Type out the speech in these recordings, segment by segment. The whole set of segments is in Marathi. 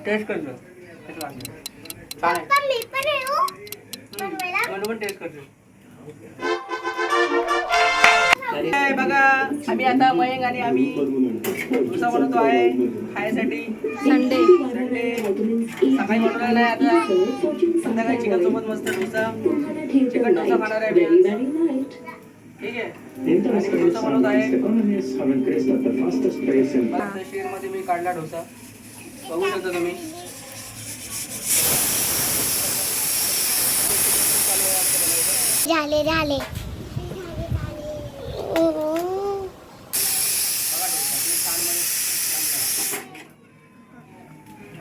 टेस्ट कर लो कसं लागलं छान आहे मी पण येऊ बनवायला म्हणून पण टेस्ट करतो बघा आम्ही आता मयंक आणि आम्ही डोसा बनवतो आहे खायसाठी संडे सकाळी बनवला नाही आता संध्याकाळी चिकन सोबत मस्त डोसा चिकन डोसा खाणार आहे मी ठीक आहे आणि डोसा बनवत आहे शेर मध्ये मी काढला डोसा बघू शकता तुम्ही झाले झाले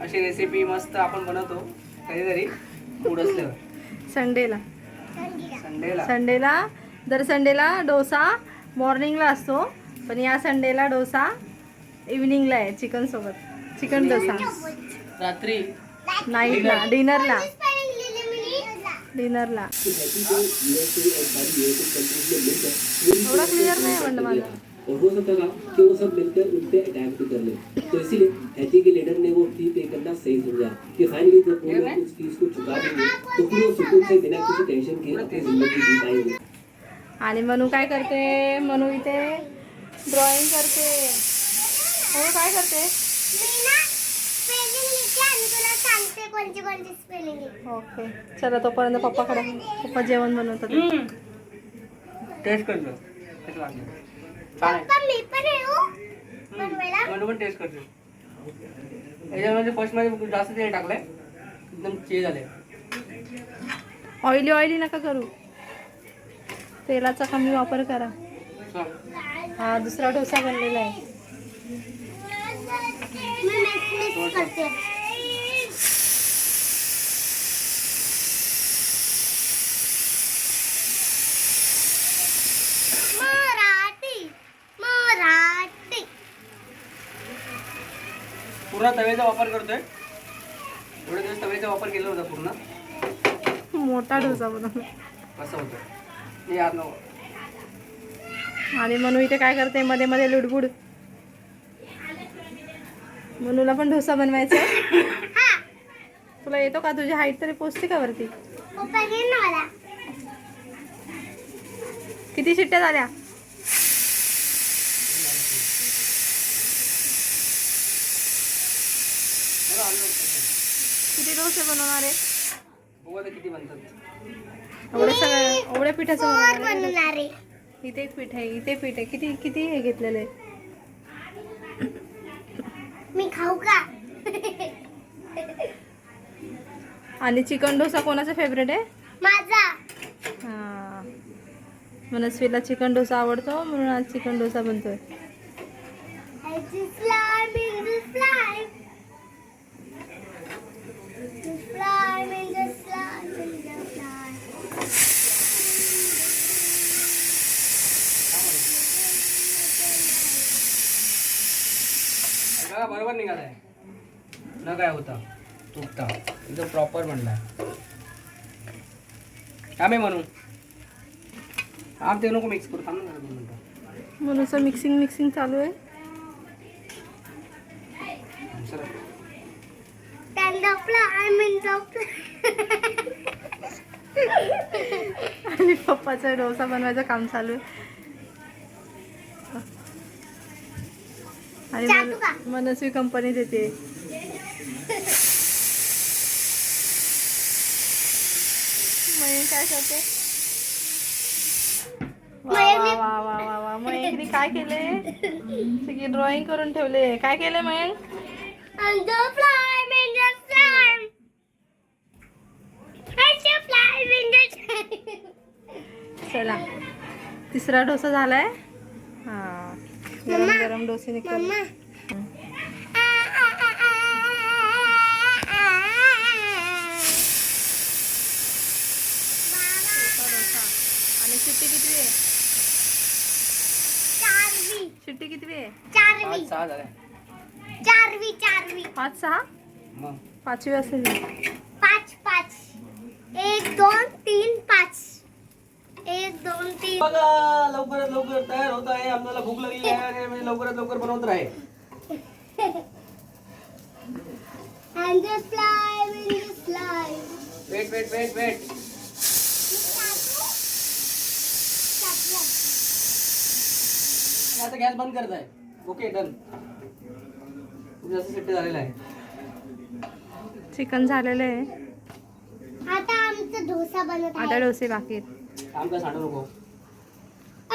अशी रेसिपी मस्त आपण बनवतो कधीतरी मूड असल्यावर संडेला संडेला दर संडेला डोसा मॉर्निंगला असतो पण या संडेला डोसा इव्हिनिंगला आहे चिकन सोबत चिकन डोसा रात्री नाईटला डिनरला एवढा क्लिअर नहीं म्हणलं माझं और हो सकता था कि वो सब मिलकर उन पे अटैक भी कर ले तो इसीलिए हैती के लीडर ने वो फी पे करना सही समझा कि फाइनली जब वो लोग उस फीस को चुका देंगे तो फिर वो सुकून से बिना किसी टेंशन के अपनी जिंदगी जी पाएंगे आणि मनू काय करते मनू इथे ड्रॉइंग करते हो काय करते मी ना स्पेलिंग लिहिते आणि तुला सांगते कोणती कोणती स्पेलिंग आहे ओके चला तोपर्यंत पप्पाकडे पप्पा जेवण बनवतात टेस्ट कर लो कसं लागलं छान आहे पप्पा मी पण येऊ बनवायला म्हणून पण टेस्ट करतो याच्यामध्ये फर्स्ट मध्ये जास्त तेल टाकलंय एकदम चेंज झाले ऑइली ऑइली नका करू तेलाचा कमी वापर करा हा दुसरा डोसा बनलेला आहे मी मिक्स करते मराठी मराठी पूर्ण तव्याचा वापर करतोय एवढे दिवस तव्याचा वापर केला होता पूर्ण मोठा डोसा बनवला कसं होतं हे आज नव आणि मनू इथे काय करते मध्ये मध्ये लुडबुड मनूला पण डोसा बनवायचा आहे? हा तुला येतो का तुझी हाईट तरी पोचते का वरती पप्पा घे ना मला किती शिट्ट्या झाल्या किती डोसे बनवणार आहे बघू आता किती बनतात एवढ्या पिठाचं फोर बनवणार आहे? बनवणार आहे इथे एक पीठ आहे इथे पीठ आहे किती किती हे घेतलेलं आहे मी खाऊ का आणि चिकन डोसा कोणाचा फेवरेट आहे माझा हां मनस्वीला चिकन डोसा आवडतो म्हणून आज चिकन डोसा बनतोय I just fly in the fly. Just fly in the fly in the fly. बघा बरोबर निघालाय न काय होता तुटता एकदम प्रॉपर बनलाय थांबे म्हणून ते नको मिक्स करू थांब ना जरा 2 मिनिटं म्हणून असं मिक्सिंग चालू आहे सरळ. Then the fly in the fly. आणि पप्पाचं डोसा बनवायचं काम चालू आहे आणि चाटू का? मनस्वी कंपनी देते मयंक काय करते वा वा वा वा वा वा मयंकने काय केले सगळी ड्रॉइंग करून ठेवले काय केले Mayank And the fly in the slime. And the fly in the slime. चला तिसरा डोसा झालाय हा गरम मम्मा. गरम डोसे निघतात Mama. आणि शिट्टी किती आहे चारवी शिट्टी किती आहे चारवी 5-6 झाले चारवी चारवी 5-6 मग पाचवी असेल 5 5 1 2 3 5 1 2 3 बघा लवकरात लवकर तयार होत आहे. आम्हाला भूक लागली आहे आणि आम्ही लवकरात लवकर बनवत आहे. And just fly, wind just fly. Wait. आता गॅस बंद करत आहे. Okay done. जास्त सेट झालेला आहे. चिकन झालेलं आहे. आता आमचा डोसा बनत आता आहे. डोसे बाकी आहेत. काम काय सांडू नको.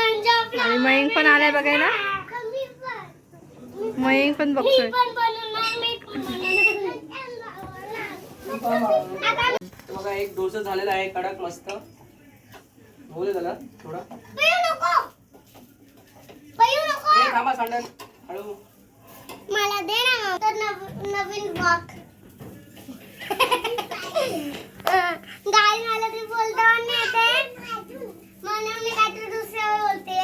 And just fly. आणि मयंक पण आलाय बघायला. मी पण. मयंक पण मी बघतोय. पण बनवणार, मी पण बनवणार. आता तर बघा एक डोसा झालेला आहे कडक मस्त. होऊ दे त्याला थोडा. पळू नको. पळू नको. ए थांबा सांडल हळू. मला दे ना तर नवीन ब्लॉग. गाय मला ती बोलता नाही येते म्हणून मी काहीतरी दुसरं बोलते.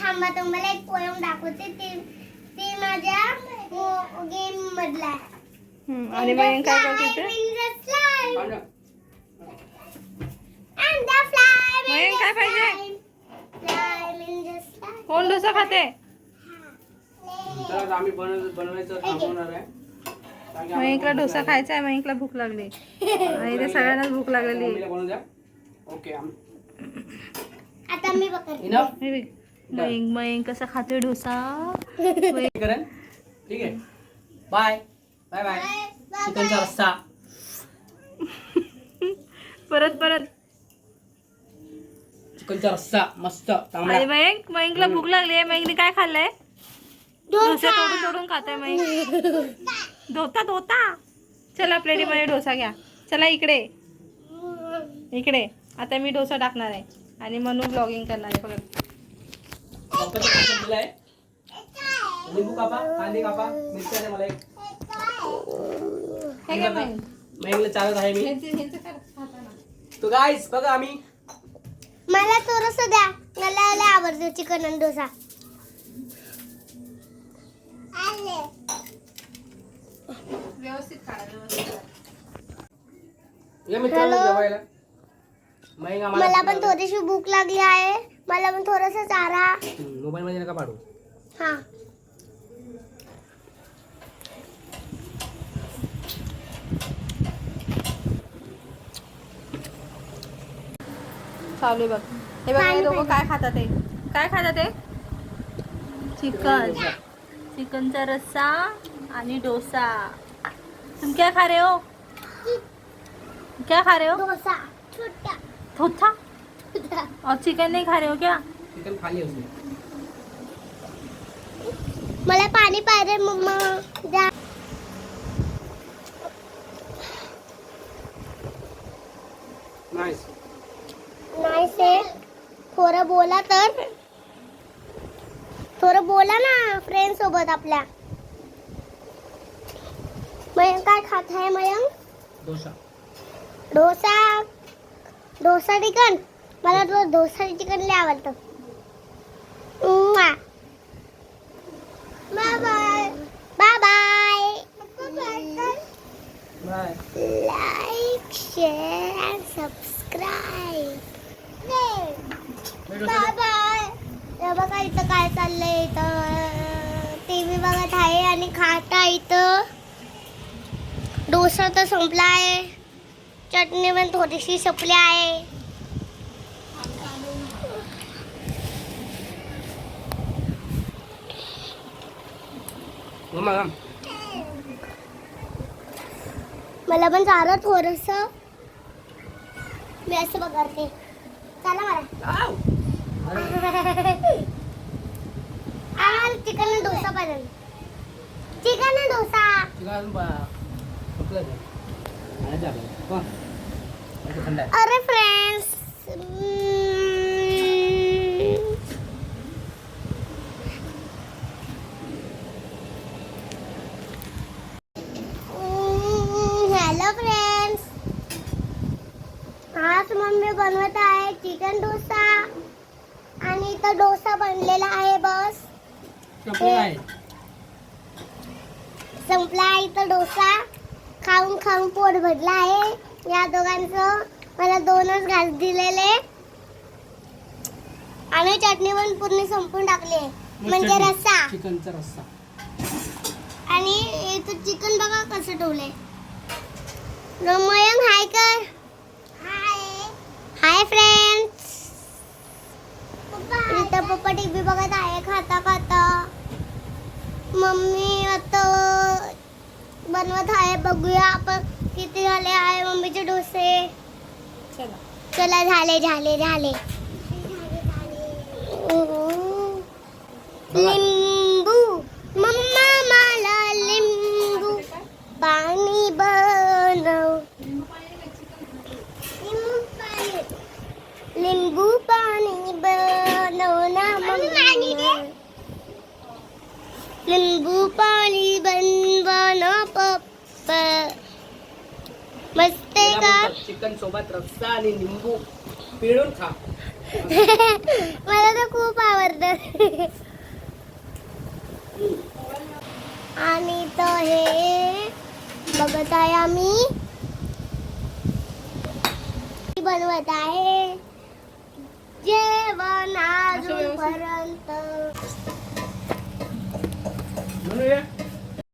थांबा तुम्हाला एक पोयम दाखवते. ते माझ्या गेम मधला आहे. आणि मयंक काय करते ते? सांड. मयंक काय पाहिजे? कोण डोसा खाते? तर आता आम्ही बनवायचं थांबवणार आहे. कारण की मयंकला आम्हाला डोसा खायचा आहे. मयंकला भूक लागली आणि ते सगळ्यांनाच भूक लागलेली मम्मीला आहे. बनवून द्या. ओके आता मी बघते. इनफ हे बघ, मयंक कसा खातोय डोसा. करेन. ठीक आहे. बाय चिकनचा रस्सा. परत चिकनचा रस्सा मस्त चांगला. आणि मयंकला भूक लागली आहे. मयंकने काय खाल्लंय? डोसे तोडून खाताय मयंक. धोता चला प्लेटीमध्ये डोसा घ्या. चला इकडे आता मी डोसा टाकणार आहे आणि म्हणून ब्लॉगिंग करणार आहे. बघा पप्पाचं काय संपलं आहे? लिंबू कापा, कांदे कापा, मिरच्या द्या मला एक. काय काय मयंक? मयंकला चालत आहे मी. ह्यांचं काय खाताना? तो गाईस बघा आम्ही मला थोडस द्या. मला लय आवडतो चिकन आणि डोसा. व्यवस्थित खाणार व्यवस्थित. या मित्रांनो Hello. जेवायला. मयंक आम्हाला मला पण थोडीशी भूक लागली आहे. मला पण थोडस चारा. मोबाईल मध्ये नका पाडू. हा चालू आहे बघ. हे बघा हे दोघं काय खातात ते? चिकनचा रस्सा आणि डोसा. तुम क्या खा रहे हो? डोसा छोटा. थोथा और चिकन नहीं खा रहे हो क्या? चिकन खाली आहे उसने. मला पाणी पाहिजे मम्मा. द्या. नाईस. नाही से थोडं बोला ना फ्रेंड सोबत आपल्या. मयंक काय खात आहे मयंक? डोसा चिकन. मला तो डोसा चिकन लय आवडतं. Bye bye. Like share and subscribe. Bye. हे बघा इथं काय चाललंय. इथं टीव्ही बघत आहे आणि खात आहे. इथं डोसा तर संपला आहे. चटणी पण थोडीशी संपली आहे. मम्मा मला पण चारा थोडस. मी असं बघते. चला मला आम्हाला चिकन आणि डोसा पाहिजे. चिकन आणि डोसा. अरे फ्रेंड्स हॅलो फ्रेंड्स. आज मम्मी बनवत आहे चिकन डोसा आणि इथं डोसा बनलेला आहे. बस संपला आहे. इथं डोसा खाऊन पोट भरला आहे. या दोघांचं मला 2च घास दिलेले. आणि चटणी पण पूर्ण संपून टाकली आहे. म्हणजे रस्सा. चिकनचा रस्सा. आणि इथं चिकन बघा कसं ठेवलंय. मयंक हाय कर. Hi friends. इथं पप्पा टीव्ही बघत आहे खाता खाता. मम्मी आता बनवत आहे. बघूया आपण किती झाले आहे मम्मीचे डोसे. चला चला झाले झाले झाले. लिंबू मम्मा मला लिंबू पाणी बनव. लिंबू पाणी बनव ना मम्मा. लिंबू पाणी बनवा पप्पा. मस्त आहे का. चिकन सोबत रस्सा आणि लिंबू पिळून खा. मला तर खूप आवडतं. आणि तो हे बघत आहे आम्ही बनवत आहे जेवण अजूनपर्यंत.